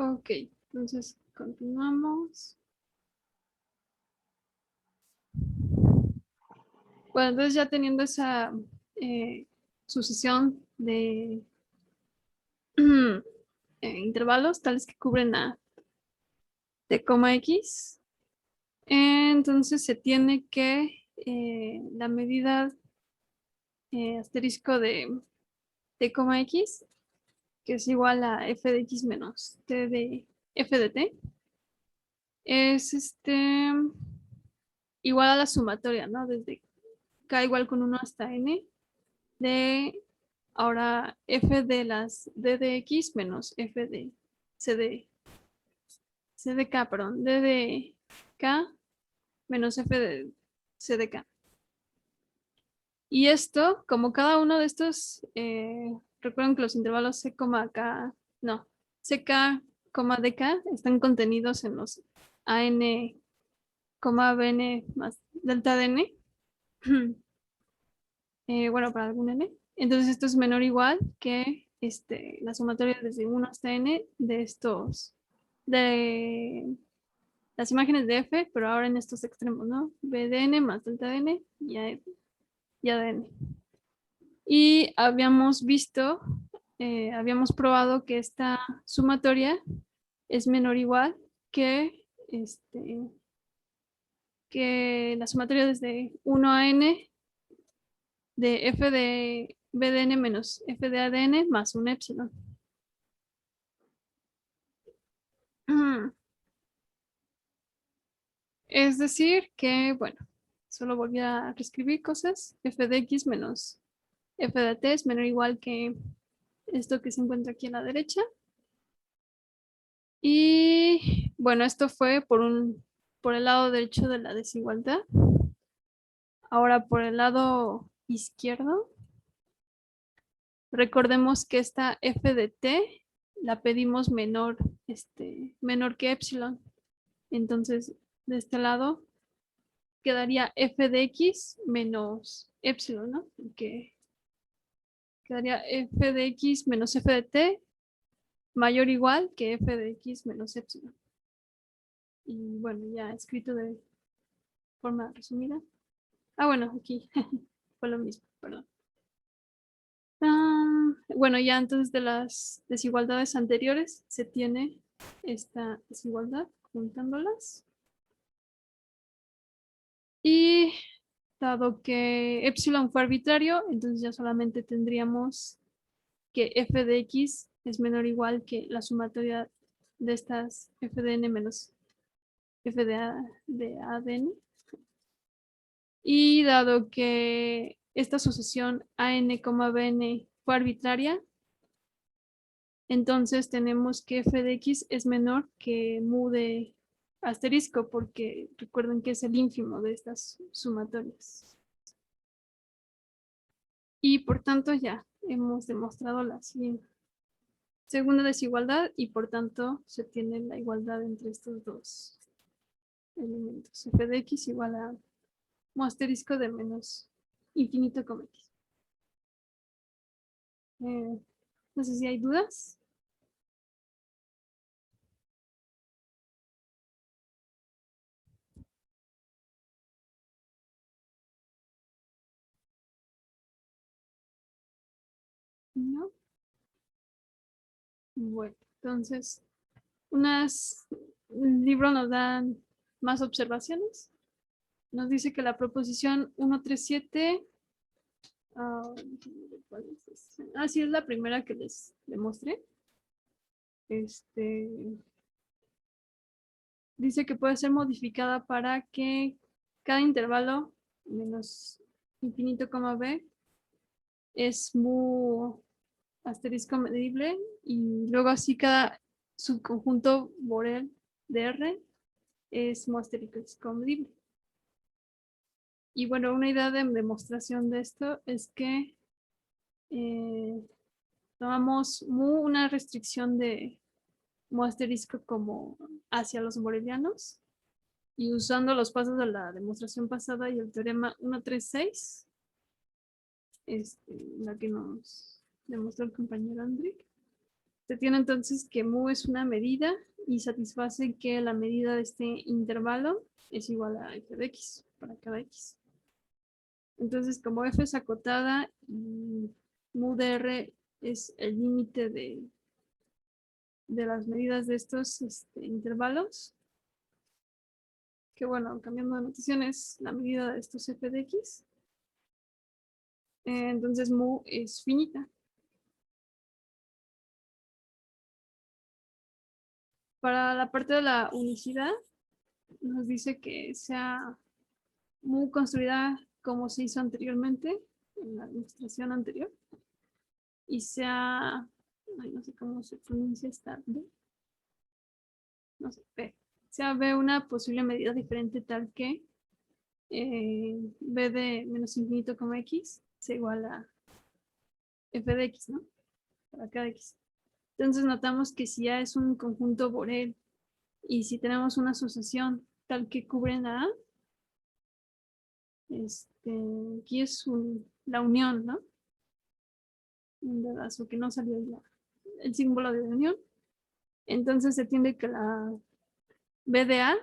Ok, entonces continuamos. Bueno, entonces ya teniendo esa sucesión de intervalos tales que cubren a t, x, entonces se tiene que la medida asterisco de t, x, que es igual a f de x menos t de f de t, es igual a la sumatoria, ¿no? Desde k igual con 1 hasta n de ahora f de las d de x menos f de c de k, perdón, d de k menos f de c de k. Y esto, como cada uno de estos, recuerden que los intervalos c, k, no, ck, dk están contenidos en los an, bn más delta de n. Bueno, para algún n. Entonces esto es menor o igual que la sumatoria desde 1 hasta n de estos, de las imágenes de f, pero ahora en estos extremos, ¿no? b de n más delta de n y a de n. Y habíamos visto, habíamos probado que esta sumatoria es menor o igual que, que la sumatoria desde 1 a n de f de b de n menos f de a de n más un epsilon. Es decir que, bueno, solo volví a reescribir cosas. F de x menos f de t es menor o igual que esto que se encuentra aquí a la derecha. Y bueno, esto fue por el lado derecho de la desigualdad. Ahora por el lado izquierdo, recordemos que esta f de t la pedimos menor que epsilon. Entonces, de este lado quedaría f de x menos epsilon, ¿no? Que quedaría f de x menos f de t mayor o igual que f de x menos epsilon. Y bueno, ya escrito de forma resumida. Ah, bueno, aquí fue lo mismo, perdón. Bueno, ya antes de las desigualdades anteriores se tiene esta desigualdad juntándolas. Y dado que epsilon fue arbitrario, entonces ya solamente tendríamos que f de x es menor o igual que la sumatoria de estas f de n menos f de a de n. Y dado que esta sucesión an, bn fue arbitraria, entonces tenemos que f de x es menor que mu de asterisco, porque recuerden que es el ínfimo de estas sumatorias. Y por tanto ya hemos demostrado la segunda desigualdad y por tanto se tiene la igualdad entre estos dos elementos. F de x igual a mu asterisco de menos infinito con x. No sé si hay dudas. No. Bueno, entonces, el libro nos da más observaciones. Nos dice que la proposición 137, ¿cuál es? Sí, es la primera que les demostré. Dice que puede ser modificada para que cada intervalo menos infinito, b es mu asterisco medible y luego así cada subconjunto Borel de R es mu asterisco medible. Y bueno, una idea de demostración de esto es que tomamos mu una restricción de mu asterisco como hacia los borelianos y usando los pasos de la demostración pasada y el teorema 136, la que nos demostró el compañero Andrick, Se tiene entonces que mu es una medida y satisface que la medida de este intervalo es igual a f de x para cada x. Entonces, como f es acotada y mu de r es el límite de las medidas de estos intervalos, que bueno, cambiando de notación es la medida de estos f de x, entonces mu es finita. Para la parte de la unicidad, nos dice que sea mu construida como se hizo anteriormente, en la demostración anterior, y sea, ay, no sé cómo se pronuncia esta B, no sé, B, sea B una posible medida diferente tal que B de menos infinito como X sea igual a F de X, ¿no? Para cada X. Entonces notamos que si A es un conjunto Borel y si tenemos una asociación tal que cubren a A, aquí es la unión, ¿no? Un dedazo que no salió el símbolo de unión. Entonces se entiende que la B de A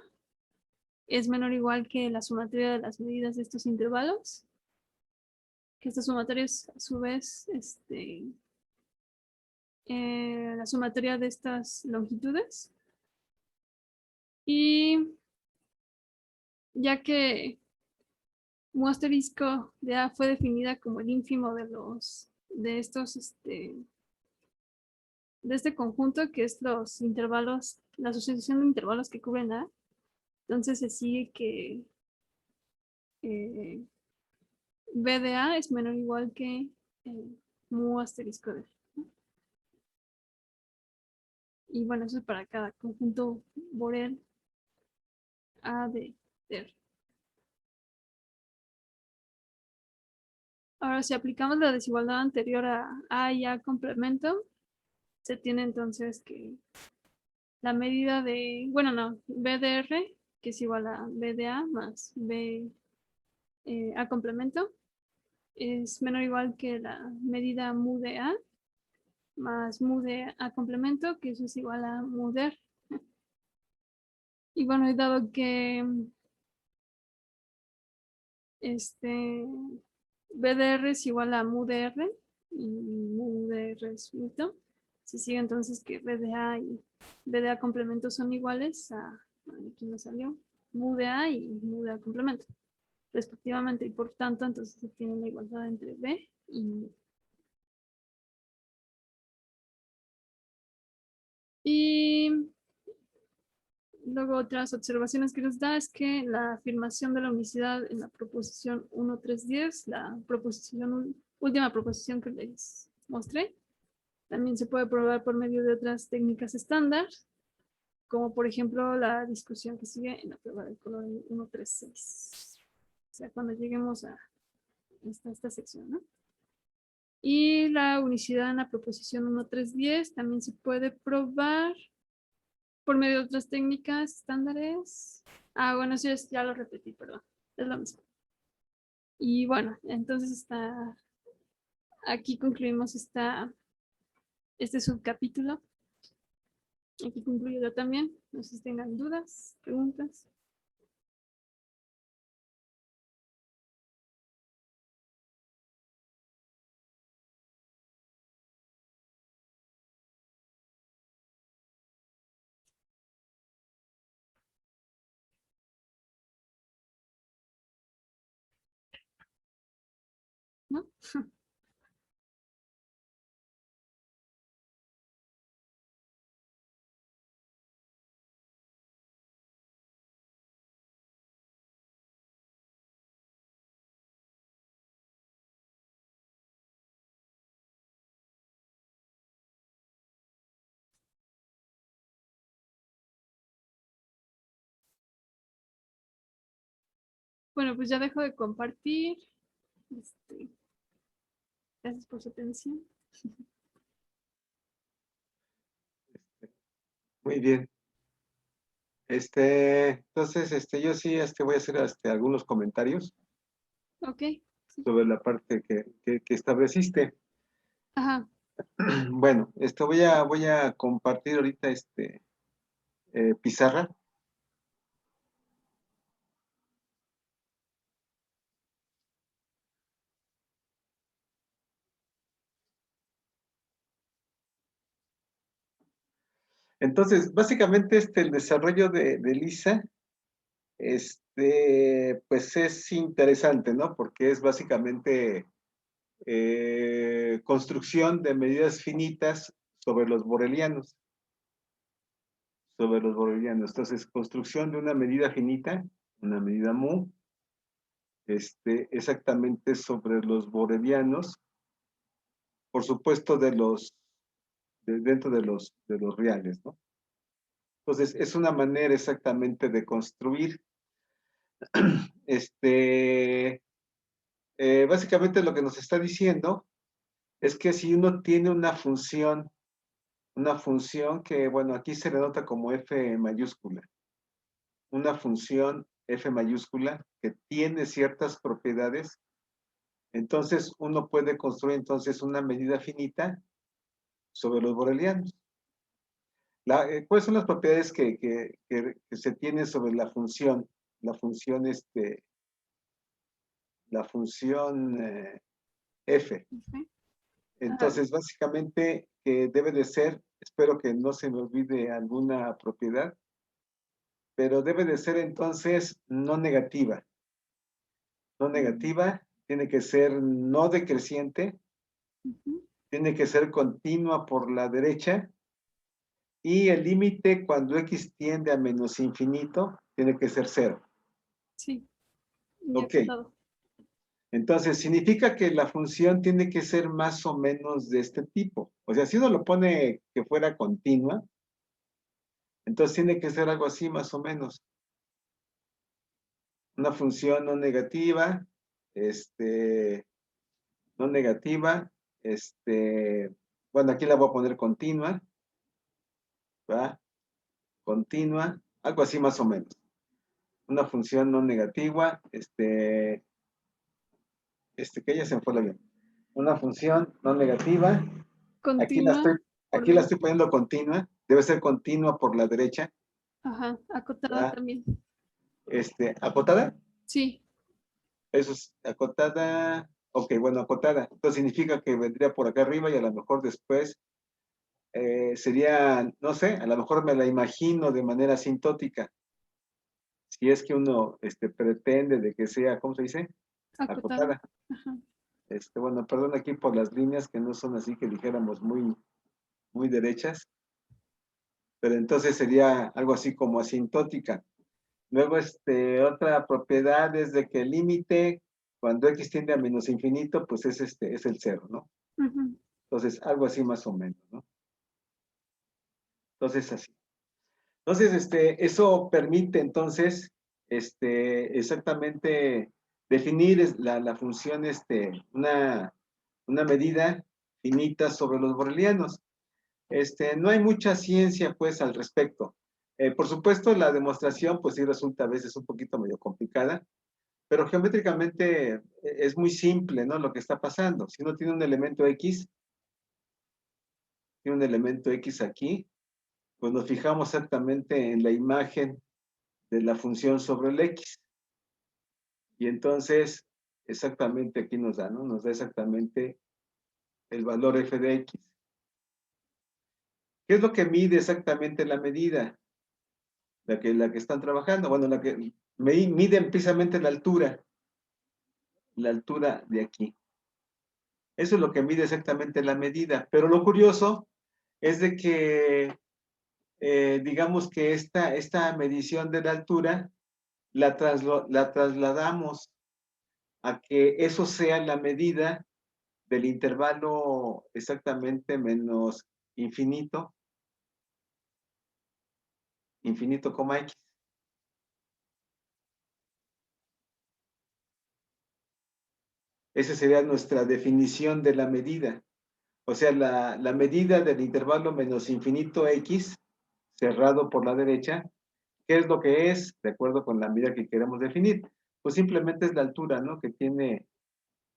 es menor o igual que la sumatoria de las medidas de estos intervalos, que esta sumatoria es a su vez la sumatoria de estas longitudes. Y ya que mu asterisco de A fue definida como el ínfimo de estos de este conjunto, que es los intervalos, la asociación de intervalos que cubren A, entonces se sigue que B de A es menor o igual que mu asterisco de. Y bueno, eso es para cada conjunto Borel A de R. Ahora, si aplicamos la desigualdad anterior a y A complemento, se tiene entonces que la medida de, bueno, no, B de R, que es igual a B de A más B A complemento, es menor o igual que la medida mu de A más mu de A complemento, que eso es igual a mu de R. Y bueno, he dado que B de R es igual a mu de R y mu de R es mito. Se sigue entonces que B de A y B de A complemento son iguales a, aquí me salió, mu de A y mu de A complemento, respectivamente. Y por tanto, entonces se tiene la igualdad entre B y mu. Y luego otras observaciones que nos da es que la afirmación de la unicidad en la proposición 1.3.10, la última proposición que les mostré, también se puede probar por medio de otras técnicas estándar, como por ejemplo la discusión que sigue en la prueba de color 1.3.6. O sea, cuando lleguemos a esta sección, ¿no? Y la unicidad en la proposición 1.3.10 también se puede probar por medio de otras técnicas estándares. Bueno, eso ya lo repetí, perdón. Es lo mismo. Y bueno, entonces aquí concluimos este subcapítulo. Aquí concluyo yo también. No sé si tengan dudas, preguntas. ¿No? Bueno, pues ya dejo de compartir. Gracias por su atención. Muy bien. Entonces, yo sí, voy a hacer algunos comentarios Ok. Sí. sobre la parte que estableciste. Ajá. Bueno, voy a compartir ahorita pizarra. Entonces, básicamente el desarrollo de Lisa, pues es interesante, ¿no? Porque es básicamente construcción de medidas finitas sobre los borelianos. Sobre los borelianos. Entonces, construcción de una medida finita, una medida mu, exactamente sobre los borelianos, por supuesto dentro de los reales, ¿no? Entonces, es una manera exactamente de construir. Este, básicamente lo que nos está diciendo es que si uno tiene una función que, bueno, aquí se le nota como F mayúscula, una función F mayúscula que tiene ciertas propiedades, entonces uno puede construir entonces una medida finita sobre los borelianos. ¿Cuáles son las propiedades que se tienen sobre la función? La función, la función F. Ok. Ajá. Entonces, básicamente, que debe de ser, espero que no se me olvide alguna propiedad, pero debe de ser entonces no negativa. No negativa, tiene que ser no decreciente, Ujú. tiene que ser continua por la derecha, y el límite cuando x tiende a menos infinito, tiene que ser cero. Sí, ya Ok, acotado. entonces significa que la función tiene que ser más o menos de este tipo. O sea, si uno lo pone que fuera continua, entonces tiene que ser algo así más o menos. Una función no negativa, no negativa, bueno, aquí la voy a poner continua, ¿va? Continua, algo así más o menos. Una función no negativa, que ya se me fue la bien. Una función no negativa, aquí la Continua estoy, por aquí la la. estoy poniendo continua, debe ser continua por la derecha, Ajá, acotada ¿va? también. Acotada, Sí. eso es acotada, ok, bueno, acotada, entonces significa que vendría por acá arriba y a lo mejor después sería, no sé, a lo mejor me la imagino de manera asintótica, si es que uno pretende de que sea, ¿cómo se dice? Acotada. Acotada. Ajá. Bueno, perdón aquí por las líneas que no son así que dijéramos muy derechas, pero entonces sería algo así como asintótica. Luego, otra propiedad es de que el límite, cuando x tiende a menos infinito, pues es el cero, ¿no? Ujú. Entonces, algo así más o menos, ¿no? Entonces, así. Entonces, eso permite entonces, exactamente definir la función, una medida finita sobre los borelianos. No hay mucha ciencia, pues, al respecto. Por supuesto, la demostración, pues, sí resulta a veces un poquito medio complicada, pero geométricamente es muy simple, ¿no? Lo que está pasando. Si uno tiene un elemento X, tiene un elemento X aquí, pues nos fijamos exactamente en la imagen de la función sobre el X. Y entonces, exactamente aquí nos da, ¿no? Nos da exactamente el valor f de X. ¿Qué es lo que mide exactamente la medida? La que están trabajando. Bueno, la que miden precisamente la altura de aquí. Eso es lo que mide exactamente la medida. Pero lo curioso es de que, digamos que esta medición de la altura la trasladamos a que eso sea la medida del intervalo exactamente menos infinito, infinito, x. Esa sería nuestra definición de la medida. O sea, la medida del intervalo menos infinito x, cerrado por la derecha, ¿qué es lo que es? De acuerdo con la medida que queremos definir. Pues simplemente es la altura, ¿no? Que tiene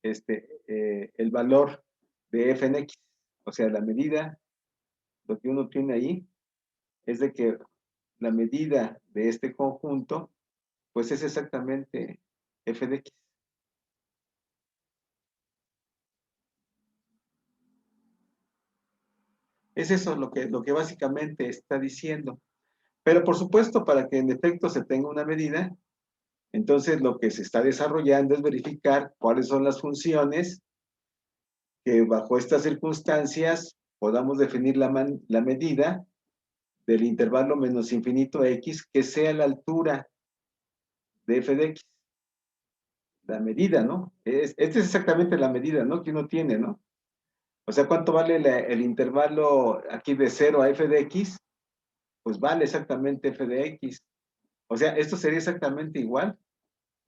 el valor de f en x. O sea, la medida, lo que uno tiene ahí, es de que la medida de este conjunto, pues es exactamente f de x. Es eso lo que básicamente está diciendo. Pero por supuesto, para que en efecto se tenga una medida, entonces lo que se está desarrollando es verificar cuáles son las funciones que bajo estas circunstancias podamos definir la medida del intervalo menos infinito x, que sea la altura de f de x. La medida, ¿no? Esta es exactamente la medida, ¿no? Que uno tiene, ¿no? O sea, ¿cuánto vale el intervalo aquí de 0 a f de x? Pues vale exactamente f de x. O sea, esto sería exactamente igual.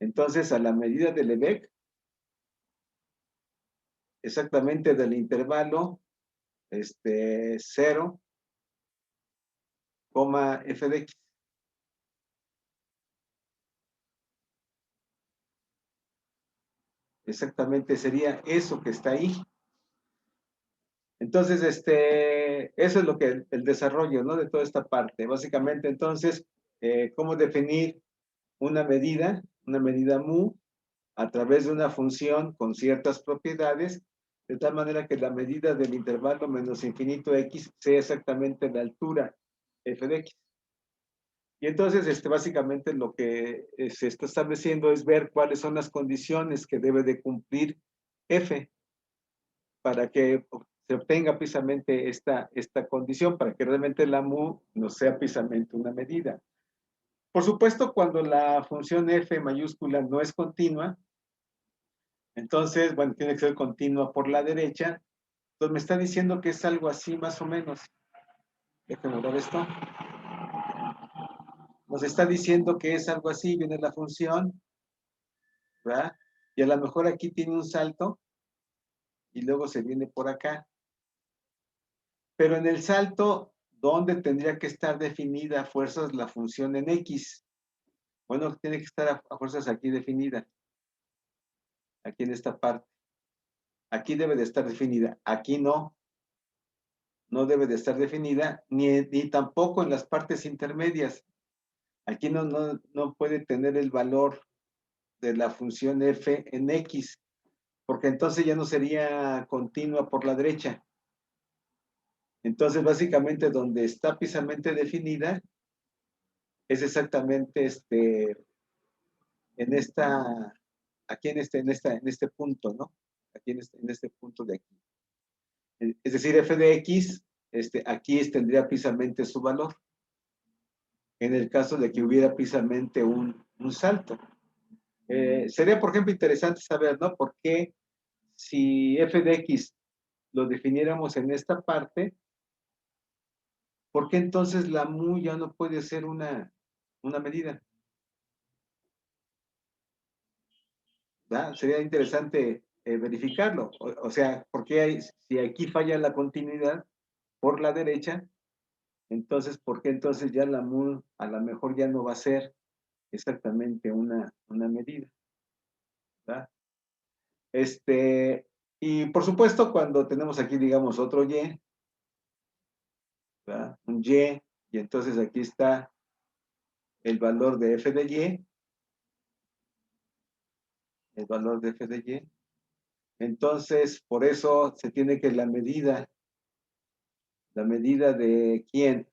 Entonces, a la medida de Lebesgue, exactamente del intervalo 0, f de x. Exactamente sería eso que está ahí. Entonces, eso es lo que el desarrollo, ¿no? De toda esta parte. Básicamente, entonces, ¿cómo definir una medida mu, a través de una función con ciertas propiedades, de tal manera que la medida del intervalo menos infinito x sea exactamente la altura f de x? Y entonces, básicamente lo que se está estableciendo es ver cuáles son las condiciones que debe de cumplir f para que se obtenga precisamente esta condición, para que realmente la mu no sea precisamente una medida. Por supuesto, cuando la función f mayúscula no es continua, entonces, bueno, tiene que ser continua por la derecha. Entonces me está diciendo que es algo así más o menos. Déjenme ver esto. Nos está diciendo que es algo así, viene la función, ¿verdad? Y a lo mejor aquí tiene un salto y luego se viene por acá. Pero en el salto, ¿dónde tendría que estar definida a fuerzas la función en x? Bueno, tiene que estar a fuerzas aquí definida. Aquí en esta parte. Aquí debe de estar definida. Aquí no. No debe de estar definida, ni tampoco en las partes intermedias. Aquí no puede tener el valor de la función f en x, porque entonces ya no sería continua por la derecha. Entonces, básicamente, donde está precisamente definida, es exactamente en esta, aquí en este punto, ¿no? Aquí en este punto de aquí. Es decir, f de x, aquí tendría precisamente su valor, en el caso de que hubiera precisamente un salto. Sería, por ejemplo, interesante saber, ¿no? ¿Por qué si f de x lo definiéramos en esta parte, por qué entonces la mu ya no puede ser una medida? ¿Verdad? Sería interesante verificarlo. O sea, ¿por qué si aquí falla la continuidad por la derecha, entonces, ¿por qué entonces ya la mu a lo mejor ya no va a ser exactamente una medida? ¿Verdad? Y por supuesto, cuando tenemos aquí, digamos, otro y, ¿verdad? Un y entonces aquí está el valor de f de y, el valor de f de y. Entonces, por eso se tiene que la medida de quién,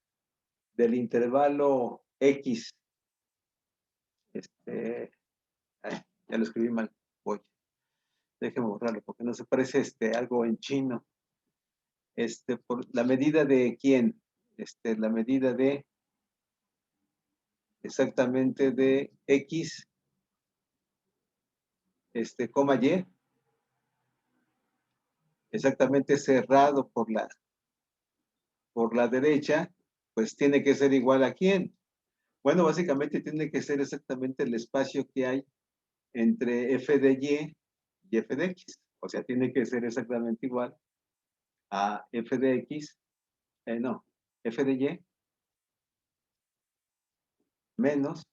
del intervalo x, ya lo escribí mal, voy, déjeme borrarlo, porque no se parece algo en chino. Por la medida de quién, la medida de exactamente de x, coma y, exactamente cerrado por la derecha, pues tiene que ser igual a quién. Bueno, básicamente tiene que ser exactamente el espacio que hay entre f de y f de x. O sea, tiene que ser exactamente igual a f de x, no, f de y menos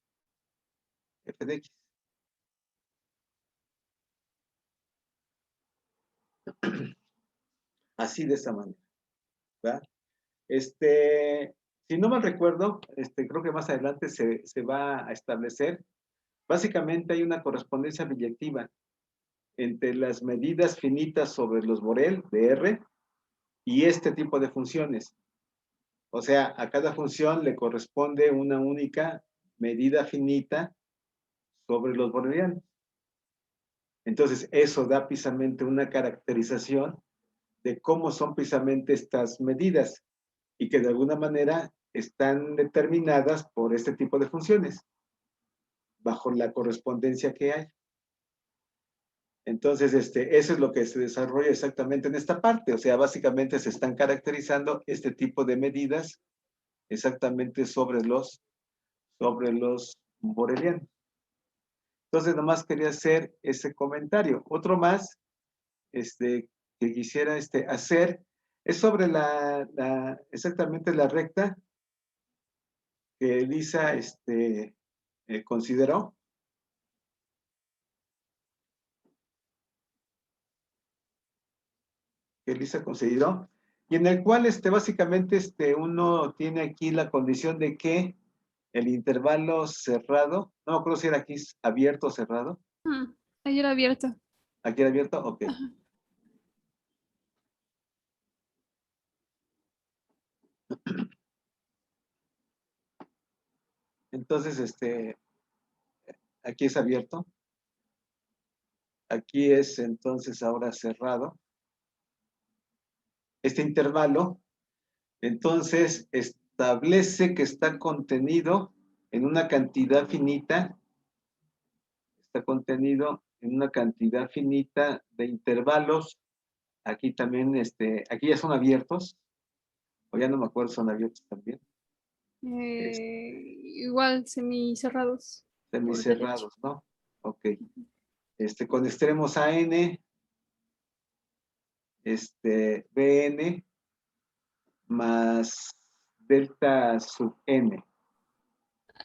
f de x. Así de esa manera. ¿verdad? Si no mal recuerdo, creo que más adelante se va a establecer. Básicamente hay una correspondencia biyectiva entre las medidas finitas sobre los Borel de R y este tipo de funciones. O sea, a cada función le corresponde una única medida finita sobre los borelianos. Entonces, eso da precisamente una caracterización de cómo son precisamente estas medidas y que de alguna manera están determinadas por este tipo de funciones, bajo la correspondencia que hay. Entonces, eso es lo que se desarrolla exactamente en esta parte. O sea, básicamente se están caracterizando este tipo de medidas exactamente sobre los borelianos. Entonces, nomás quería hacer ese comentario. Otro más que quisiera hacer es sobre exactamente la recta que Elisa consideró. Que Elisa consideró, y en el cual básicamente uno tiene aquí la condición de que el intervalo cerrado, no me acuerdo si era aquí abierto o cerrado. Ahí era abierto. ¿Aquí era abierto? Ok. Ajá. Entonces, aquí es abierto. Aquí es entonces ahora cerrado. Este intervalo, entonces, establece que está contenido en una cantidad finita, está contenido en una cantidad finita de intervalos. Aquí también, aquí ya son abiertos, o ya no me acuerdo, son abiertos también. Igual semicerrados por derecho. Semicerrados, ¿no? Ok. Con extremos AN, BN, más delta sub N.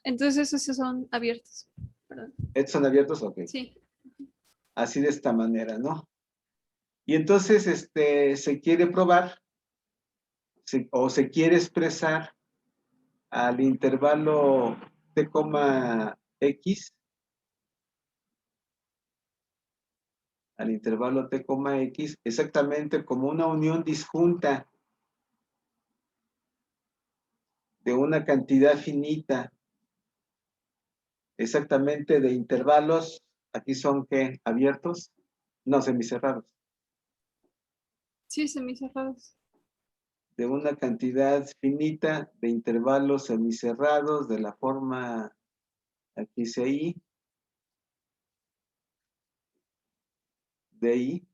Entonces esos sí son abiertos. Perdón. ¿Estos son abiertos? Ok. Sí. Así de esta manera, ¿no? Y entonces, se quiere probar, o se quiere expresar al intervalo t, x, al intervalo t, x, exactamente como una unión disjunta de una cantidad finita, exactamente de intervalos, aquí son, ¿qué? ¿Abiertos? No, semicerrados. Sí, semicerrados. De una cantidad finita de intervalos semicerrados de la forma, aquí dice I, de I,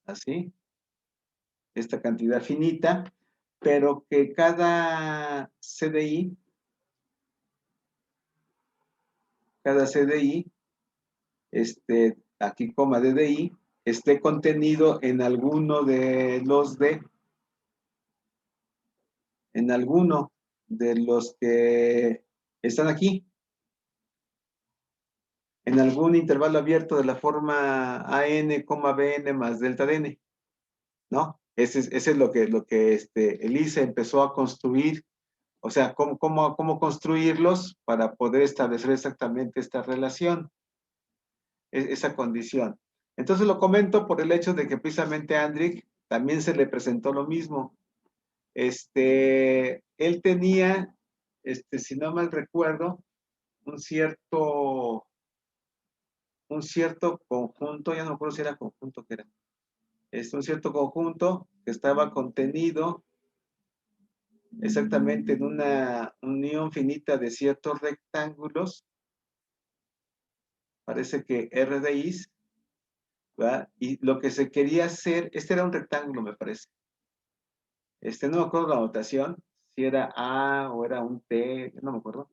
así, esta cantidad finita, pero que cada CDI, aquí coma DDI, esté contenido en alguno de los en alguno de los que están aquí, en algún intervalo abierto de la forma AN, BN más delta DN, ¿no? Ese es lo que Elisa empezó a construir, o sea, cómo construirlos para poder establecer exactamente esta relación, esa condición. Entonces lo comento por el hecho de que precisamente a Andrik también se le presentó lo mismo. Él tenía, si no mal recuerdo, un cierto conjunto, ya no recuerdo si era conjunto que era, un cierto conjunto que estaba contenido exactamente en una unión finita de ciertos rectángulos, parece que R de Is, ¿verdad? Y lo que se quería hacer, era un rectángulo, me parece. No me acuerdo la notación, si era A o era un T, no me acuerdo.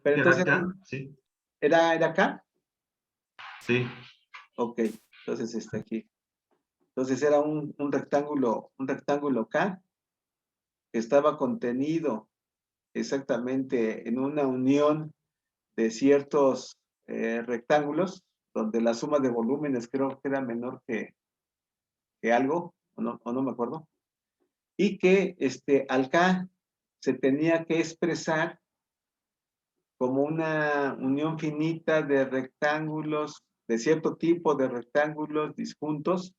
Pero entonces, sí. ¿era acá? Sí. Ok, entonces está aquí. Entonces era un rectángulo K que estaba contenido exactamente en una unión de ciertos rectángulos, donde la suma de volúmenes creo que era menor que que algo, o no me acuerdo, y que al K se tenía que expresar como una unión finita de rectángulos, de cierto tipo de rectángulos disjuntos.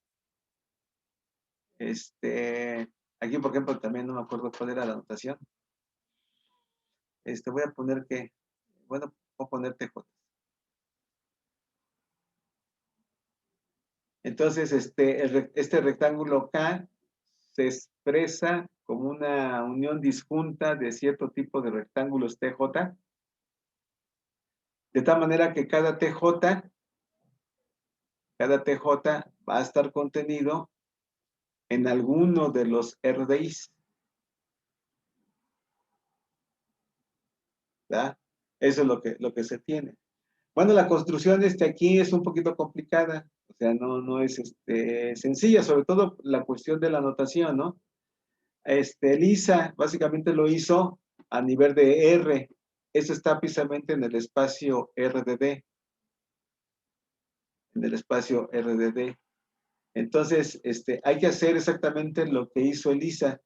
Aquí, por ejemplo, también no me acuerdo cuál era la notación. Voy a poner que, bueno, voy a poner TJ. Entonces, este rectángulo K se expresa como una unión disjunta de cierto tipo de rectángulos TJ, de tal manera que cada TJ va a estar contenido en alguno de los RDIs. ¿Verdad? Eso es lo que se tiene. Bueno, la construcción aquí es un poquito complicada, o sea, no es sencilla, sobre todo la cuestión de la notación, ¿no? Lisa básicamente lo hizo a nivel de R. Eso está precisamente en el espacio RDD. En el espacio RDD. Entonces, hay que hacer exactamente lo que hizo Elisa.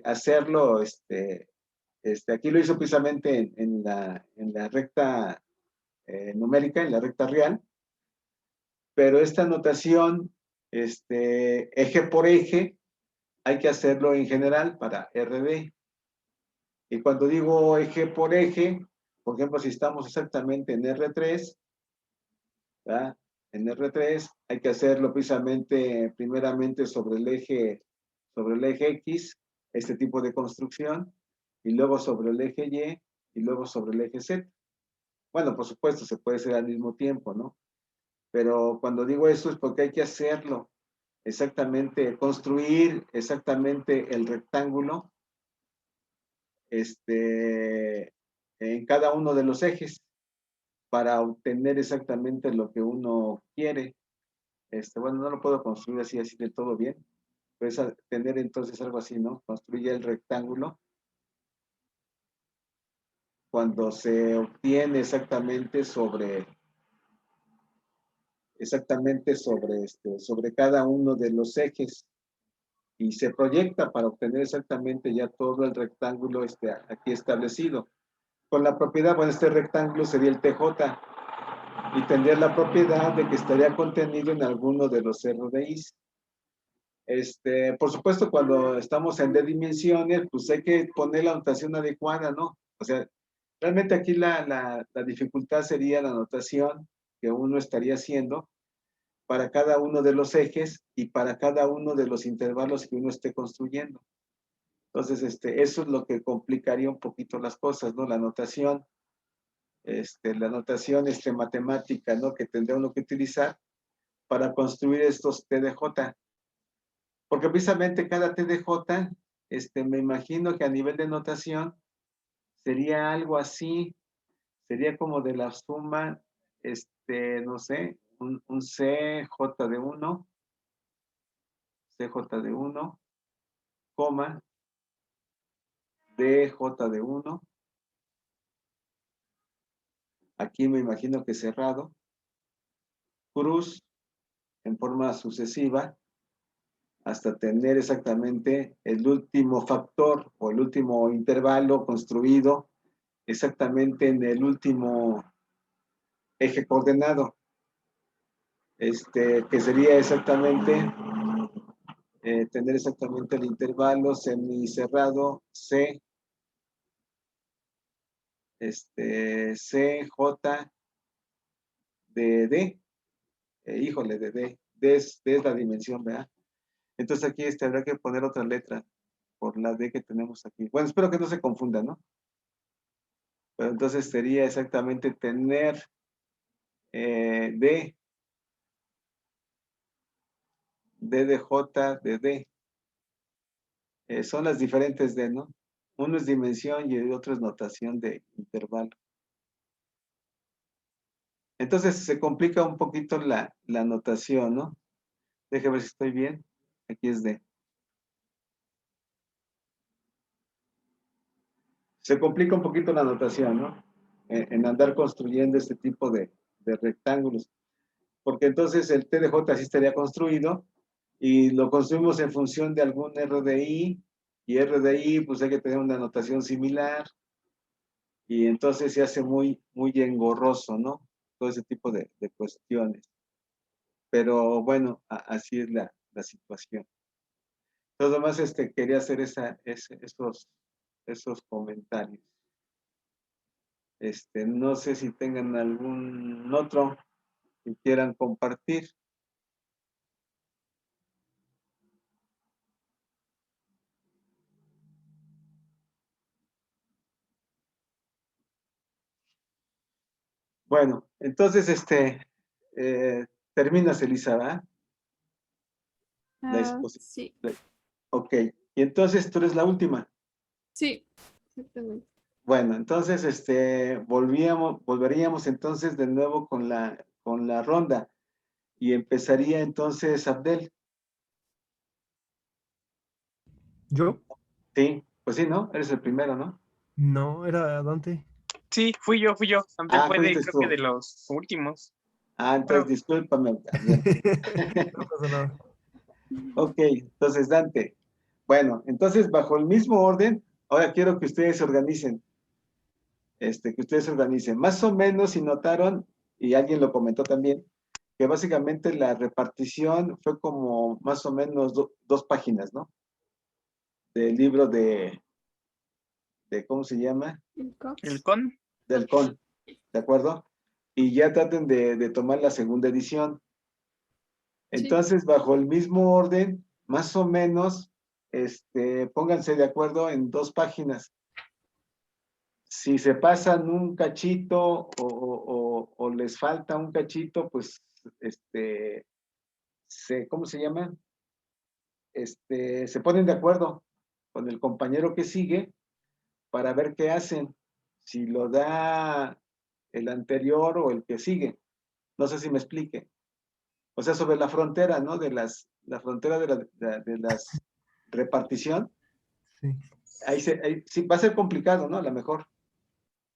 Hacerlo, aquí lo hizo precisamente en la recta numérica, en la recta real, pero esta notación, eje por eje, hay que hacerlo en general para RD. Y cuando digo eje por eje, por ejemplo, si estamos exactamente en R3, ¿verdad? En R3 hay que hacerlo precisamente, primeramente sobre el eje X, este tipo de construcción, y luego sobre el eje Y, y luego sobre el eje Z. Bueno, por supuesto, se puede hacer al mismo tiempo, ¿no? Pero cuando digo eso es porque hay que hacerlo exactamente, construir exactamente el rectángulo en cada uno de los ejes para obtener exactamente lo que uno quiere. Bueno, no lo puedo construir así de todo bien. Puedes tener entonces algo así, ¿no? Construye el rectángulo cuando se obtiene exactamente sobre cada uno de los ejes y se proyecta para obtener exactamente ya todo el rectángulo aquí establecido. Con la propiedad, bueno, este rectángulo sería el TJ y tendría la propiedad de que estaría contenido en alguno de los RDIs. Por supuesto, cuando estamos en D dimensiones, pues hay que poner la notación adecuada, ¿no? O sea, realmente aquí la dificultad sería la notación que uno estaría haciendo para cada uno de los ejes y para cada uno de los intervalos que uno esté construyendo. Entonces, eso es lo que complicaría un poquito las cosas, ¿no? La notación matemática, ¿no? Que tendría uno que utilizar para construir estos TDJ. Porque precisamente cada TDJ, me imagino que a nivel de notación sería algo así, sería como de la suma, no sé, un CJ de 1, CJ de 1, coma, DJ de 1, aquí me imagino que cerrado, cruz en forma sucesiva, hasta tener exactamente el último factor o el último intervalo construido exactamente en el último eje coordenado, que sería exactamente tener exactamente el intervalo semicerrado C, CJ de D, híjole, de D, D es la dimensión, ¿verdad? Entonces aquí habrá que poner otra letra por la D que tenemos aquí. Bueno, espero que no se confunda, ¿no? Pero entonces sería exactamente tener D de J de D. Son las diferentes D, ¿no? Uno es dimensión y el otro es notación de intervalo. Entonces se complica un poquito la notación, ¿no? Déjame ver si estoy bien. Aquí es D. Se complica un poquito la notación, ¿no? En andar construyendo este tipo de rectángulos. Porque entonces el TDJ así estaría construido y lo construimos en función de algún RDI, y RDI pues hay que tener una notación similar, y entonces se hace muy, muy engorroso, ¿no? Todo ese tipo de cuestiones. Pero bueno, así es la situación. Entonces, nomás quería hacer esos comentarios. No sé si tengan algún otro que quieran compartir. Bueno, entonces, terminas, Elisa, ¿verdad? La exposición. Sí, Ok, y entonces tú eres la última. sí, exactamente. Bueno, entonces, volveríamos entonces de nuevo con la ronda, y empezaría entonces Abdel. ¿Yo? Sí, pues sí, ¿no? Eres el primero, ¿no? No, era Dante. Sí, fui yo. André Ah, fue fuiste creo que tú. de los últimos. Ah, entonces Bueno, discúlpame, Abdel. No pasa nada. Ok, entonces Dante. Bueno, entonces bajo el mismo orden, ahora quiero que ustedes se organicen. Que ustedes se organicen. Más o menos, si notaron, y alguien lo comentó también, que básicamente la repartición fue como más o menos 2 páginas, ¿no? Del libro ¿cómo se llama? El el Cox. con. Del CON, ¿de acuerdo? Y ya traten de tomar la segunda edición. Sí, Entonces, bajo el mismo orden, más o menos, pónganse de acuerdo en 2 páginas. Si se pasan un cachito o les falta un cachito, pues, ¿cómo se llama? Se ponen de acuerdo con el compañero que sigue para ver qué hacen, si lo da el anterior o el que sigue. No sé si me explique. O sea, sobre la frontera, ¿no? La frontera de las repartición, Sí. ahí sí va a ser complicado, ¿no? A lo mejor,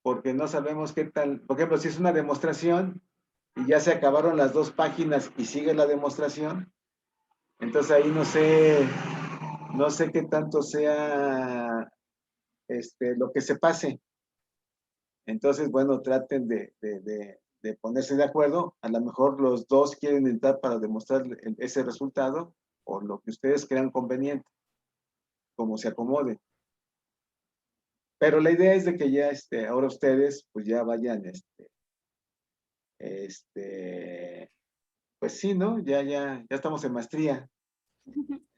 porque no sabemos qué tal. Por ejemplo, si es una demostración y ya se acabaron las 2 páginas y sigue la demostración, entonces ahí no sé qué tanto sea lo que se pase. Entonces, bueno, traten de ponerse de acuerdo. A lo mejor los dos quieren entrar para demostrar ese resultado o lo que ustedes crean conveniente, como se acomode. Pero la idea es de que ya ahora ustedes pues ya vayan, pues sí, ¿no? Ya estamos en maestría.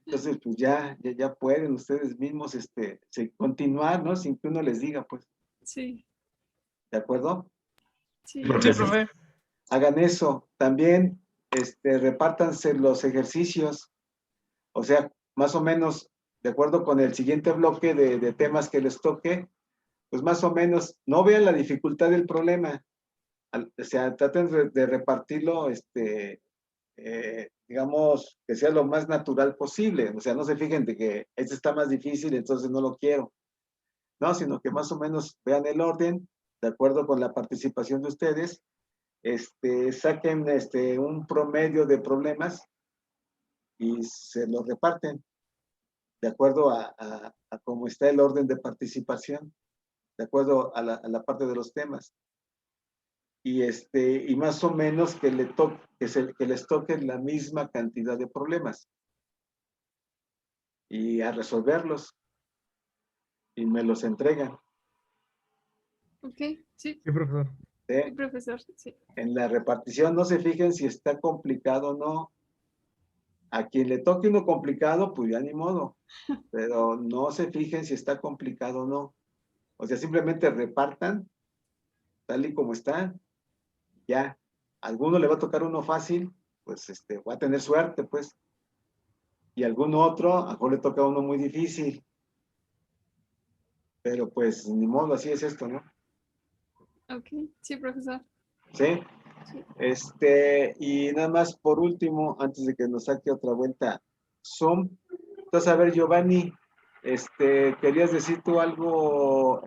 Entonces, pues ya pueden ustedes mismos continuar, ¿no? Sin que uno les diga, pues, sí, ¿de acuerdo? sí. Sí, Entonces, profe. hagan eso. También, repártanse los ejercicios. O sea, más o menos, de acuerdo con el siguiente bloque de temas que les toque, pues más o menos, no vean la dificultad del problema. O sea, traten de repartirlo, digamos, que sea lo más natural posible. O sea, no se fijen de que este está más difícil, entonces no lo quiero. No, sino que más o menos vean el orden, de acuerdo con la participación de ustedes, saquen un promedio de problemas y se los reparten de acuerdo a cómo está el orden de participación, de acuerdo a la parte de los temas. Y más o menos que les toque la misma cantidad de problemas y a resolverlos y me los entregan. Ok, sí, Sí, profesor. sí, ¿Sí? profesor, sí. En la repartición no se fijen si está complicado o no. A quien le toque uno complicado, pues ya ni modo, pero no se fijen si está complicado o no. O sea, simplemente repartan tal y como está. Ya, a alguno le va a tocar uno fácil, pues va a tener suerte, pues. Y a algún otro, a lo mejor le toca a uno muy difícil. Pero pues ni modo, así es esto, ¿no? Ok, sí, profesor. Sí. Sí. Y nada más por último, antes de que nos saque otra vuelta Zoom. Entonces, a ver, Giovanni, ¿querías decir tú algo